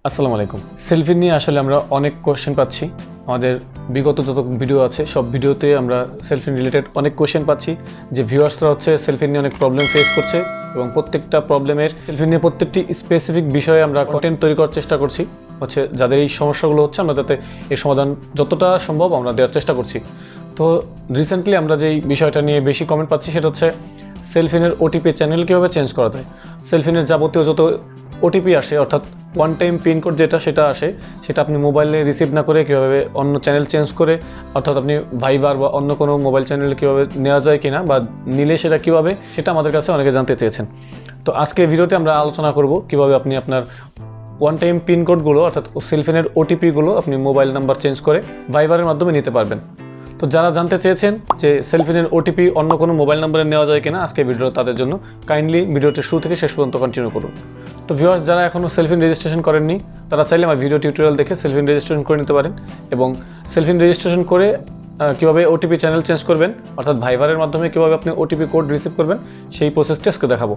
আসসালামু আলাইকুম। সেলফি নিয়ে আসলে আমরা অনেক কোশ্চেন পাচ্ছি। আমাদের বিগত যত ভিডিও আছে সব ভিডিওতে আমরা সেলফি রিলেটেড অনেক কোশ্চেন পাচ্ছি যে ভিউয়ার্সরা সেলফি নিয়ে অনেক প্রবলেম ফেস করছে এবং প্রত্যেকটা প্রবলেমের সেলফি নিয়ে প্রত্যেকটি স্পেসিফিক বিষয়ে আমরা কন্টেন্ট তৈরি করার চেষ্টা করছি। যাদের এই সমস্যাগুলো হচ্ছে আমরা যাতে এর সমাধান যতটা সম্ভব আমরা দেওয়ার চেষ্টা করছি। তো রিসেন্টলি আমরা যেই বিষয়টা নিয়ে বেশি কমেন্ট পাচ্ছি সেটা হচ্ছে সেলফিনের ওটিপি চ্যানেল কীভাবে চেঞ্জ করা যায়। সেলফিনের যাবতীয় যত ওটিপি আসে অর্থাৎ ওয়ান টাইম পিনকোড সেটা আসে সেটা আপনি মোবাইলে রিসিভ না করে কীভাবে অন্য চ্যানেল চেঞ্জ করে অর্থাৎ আপনি ভাইবার বা অন্য কোনো মোবাইল চ্যানেলে কীভাবে নেওয়া যায় কিনা বা নিলে সেটা কীভাবে সেটা আমাদের কাছে অনেকে জানতে চেয়েছেন। তো আজকের ভিডিওতে আমরা আলোচনা করব কীভাবে আপনি আপনার ওয়ান টাইম পিনকোডগুলো অর্থাৎ সেলফিনের ওটিপিগুলো আপনি মোবাইল নাম্বার চেঞ্জ করে ভাইবারের মাধ্যমে নিতে পারবেন। তো যারা জানতে চেয়েছেন যে সেলফিনের ওটিপি অন্য কোনো মোবাইল নাম্বারে নেওয়া যায় কিনা আজকে ভিডিও তাদের জন্য কাইন্ডলি ভিডিওটি শুরু থেকে শেষ পর্যন্ত কন্টিনিউ করুন। তো ভিউয়ার্স যারা এখনও সেলফিন রেজিস্ট্রেশন করেননি তারা চাইলে আমার ভিডিও টিউটোরিয়াল দেখে সেলফিন রেজিস্ট্রেশন করে নিতে পারেন এবং সেলফিন রেজিস্ট্রেশন করে কীভাবে ওটিপি চ্যানেল চেঞ্জ করবেন অর্থাৎ ভাইবারের মাধ্যমে কীভাবে আপনি ওটিপি কোড রিসিভ করবেন সেই প্রসেসটি আজকে দেখাবো।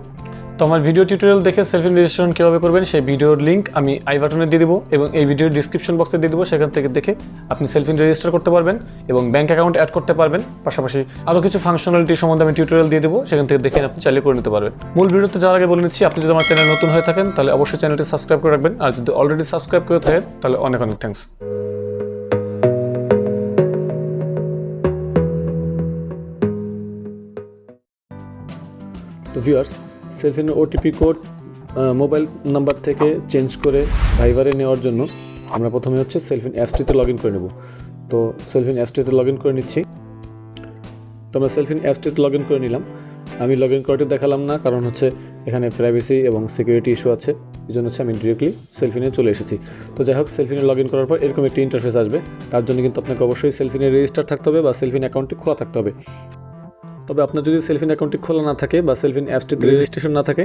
তো আমার ভিডিও টিউটোরিয়াল দেখে সেলফিন রেজিস্ট্রেশন কীভাবে করবেন সেই ভিডিওর লিঙ্ক আমি আই বাটনে দিয়ে দেবো এবং এই ভিডিওর ডিসক্রিপশন বক্সে দিয়ে দেবো। সেখান থেকে দেখে আপনি সেলফিন রেজিস্টার করতে পারবেন এবং ব্যাঙ্ক অ্যাকাউন্ট অ্যাড করতে পারবেন। পাশাপাশি আরও কিছু ফাংশনালিটি সম্বন্ধে আমি টিউটোরিয়াল দিয়ে দেবো, সেখান থেকে দেখে আপনি চালিয়ে করে নিতে পারবেন। মূল ভিডিওতে যাওয়ার আগে বলে নিচ্ছি, আপনি যদি আমার চ্যানেল নতুন হয়ে থাকেন তাহলে অবশ্যই চ্যানেলটি সাবস্ক্রাইব করে রাখবেন, আর যদি অলরেডি সাবস্ক্রাইব করে থাকেন তাহলে অনেক অনেক থ্যাঙ্কস। তো ভিউয়ার্স, সেলফিনের ওটিপি কোড মোবাইল নাম্বার থেকে চেঞ্জ করে ভাইবারে নেওয়ার জন্য আমরা প্রথমে সেলফিন অ্যাপসটিতে লগ ইন করে নেব। তো সেলফিন অ্যাপসটিতে লগ ইন করে নিচ্ছি। তো আমরা সেলফিন অ্যাপসটিতে লগ ইন করে নিলাম। আমি লগ ইন করাটি দেখালাম না, কারণ এখানে প্রাইভেসি এবং সিকিউরিটি ইস্যু আছে, এই জন্য আমি ডিরেক্টলি সেলফিনে চলে এসেছি। তো যাই হোক, সেলফিনে লগ ইন করার পর এরকম একটি ইন্টারফেস আসবে। তার জন্য কিন্তু আপনাকে অবশ্যই সেলফিনে রেজিস্টার থাকতে হবে বা সেলফিন অ্যাকাউন্টটি খোলা থাকতে হবে। তবে আপনার যদি সেলফিন অ্যাকাউন্টটি খোলা না থাকে বা সেলফিন অ্যাপসটিতে রেজিস্ট্রেশন না থাকে,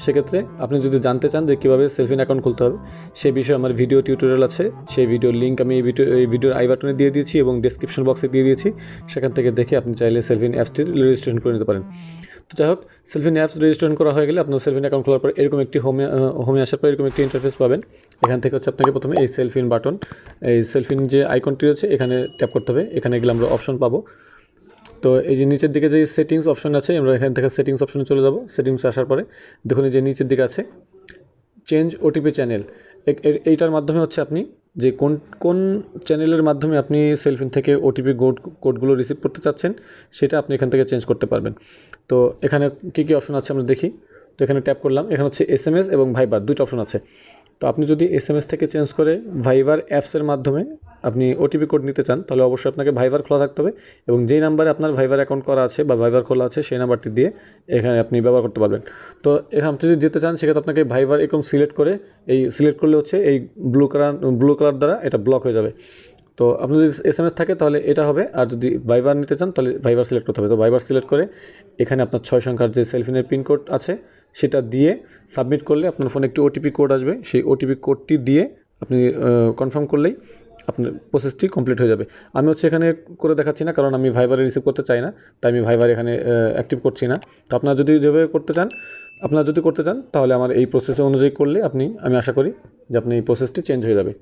সেক্ষেত্রে আপনি যদি জানতে চান যে কীভাবে সেলফিন অ্যাকাউন্ট খুলতে হবে সেই বিষয়ে আমার ভিডিও টিউটোরিয়াল আছে। সেই ভিডিওর লিঙ্ক আমি এই ভিডিওর আই বাটনে দিয়ে দিয়েছি এবং ডেসক্রিপশন বক্সে দিয়ে দিয়েছি। সেখান থেকে দেখে আপনি চাইলে সেলফিন অ্যাপসটি রেজিস্ট্রেশন করে নিতে পারেন। তো যাই হোক, সেলফিন অ্যাপস রেজিস্ট্রেশন করা হয়ে গেলে আপনার সেলফিন অ্যাকাউন্ট খোলার পর এরকম একটি হোমে আসার পর এরকম একটি ইন্টারফেস পাবেন। এখান থেকে আপনাকে প্রথমে এই সেলফিন বাটন, এই সেলফিন যে আইকনটি আছে এখানে ট্যাপ করতে হবে। এখানে গেলে আমরা অপশন পাবো। তো এই যে নিচের দিকে যে সেটিংস অপশন আছে, আমরা এখান থেকে সেটিংস অপশনে চলে যাব। সেটিংসে আসার পরে দেখুন এই যে নিচের দিকে আছে চেঞ্জ ওটিপি চ্যানেল। এইটার মাধ্যমে আপনি যে কোন চ্যানেলের মাধ্যমে আপনি সেলফিন থেকে ওটিপি কোডগুলো রিসিভ করতে চাচ্ছেন সেটা আপনি এখান থেকে চেঞ্জ করতে পারবেন। তো এখানে কী কী অপশন আছে আমরা দেখি। তো এখানে ট্যাপ করলাম, এখানে SMS এবং ভাইবার দুটো অপশন আছে। তো আপনি যদি SMS থেকে চেঞ্জ করে ভাইবার অ্যাপসের মাধ্যমে আপনি ওটিপি কোড নিতে চান তাহলে অবশ্যই আপনাকে ভাইবার খোলা থাকতে হবে এবং যেই নাম্বারে আপনার ভাইবার অ্যাকাউন্ট করা আছে বা ভাইবার খোলা আছে সেই নাম্বারটি দিয়ে এখানে আপনি ব্যবহার করতে পারবেন। তো এখানে আপনি যদি যেতে চান সেক্ষেত্রে আপনাকে ভাইবার এরকম সিলেক্ট করলে এই ব্লু কালার দ্বারা এটা ব্লক হয়ে যাবে। তো আপনি যদি SMS থাকে তাহলে এটা হবে, আর যদি ভাইবার নিতে চান তাহলে ভাইবার সিলেক্ট করতে হবে। তো ভাইবার সিলেক্ট করে এখানে আপনার 6 সংখ্যার যে সেলফিনের পিনকোড আছে সেটা দিয়ে সাবমিট করলে আপনার ফোনে একটি ওটিপি কোড আসবে। সেই ওটিপি কোডটি দিয়ে আপনি কনফার্ম করলেই আপনার প্রসেসটি কমপ্লিট হয়ে যাবে। আমি এখানে করে দেখাচ্ছি না, কারণ আমি ভাইবারে রিসিভ করতে চাই না, তাই আমি ভাইবার এখানে অ্যাক্টিভ করছি না। তো আপনারা যদি যেভাবে করতে চান তাহলে আমার এই প্রসেস অনুযায়ী করলে আমি আশা করি যে আপনি এই প্রসেসটি চেঞ্জ হয়ে যাবে।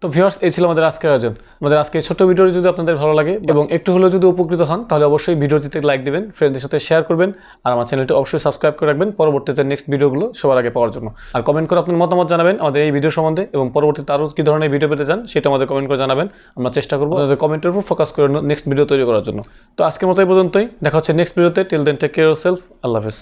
তো ভিউয়ার্স, এই ছিল আমাদের আজকের আয়োজন। আমাদের আজকে ছোট্ট ভিডিওটি যদি আপনাদের ভালো লাগে এবং একটু হলেও যদি উপকৃত হন তাহলে অবশ্যই ভিডিওটিতে লাইক দেবেন, ফ্রেন্ডদের সাথে শেয়ার করবেন, আর আমার চ্যানেলটি অবশ্যই সাবস্ক্রাইব করে রাখবেন পরবর্তীতে নেক্সট ভিডিওগুলো সবার আগে পাওয়ার জন্য। আর কমেন্ট করে আপনার মতামত জানাবেন আমাদের এই ভিডিও সম্বন্ধে এবং পরবর্তীতে আরও কী ধরনের ভিডিও পেতে চান সেটা আমাদের কমেন্ট করে জানাবেন। আমরা চেষ্টা করবো আমাদের কমেন্টের উপর ফোকাস করে নেক্সট ভিডিও তৈরি করার জন্য। তো আজকের মতো এই পর্যন্তই, দেখা হচ্ছে নেক্সট ভিডিওতে। Till then take care yourself. আল্লাহ হাফেজ।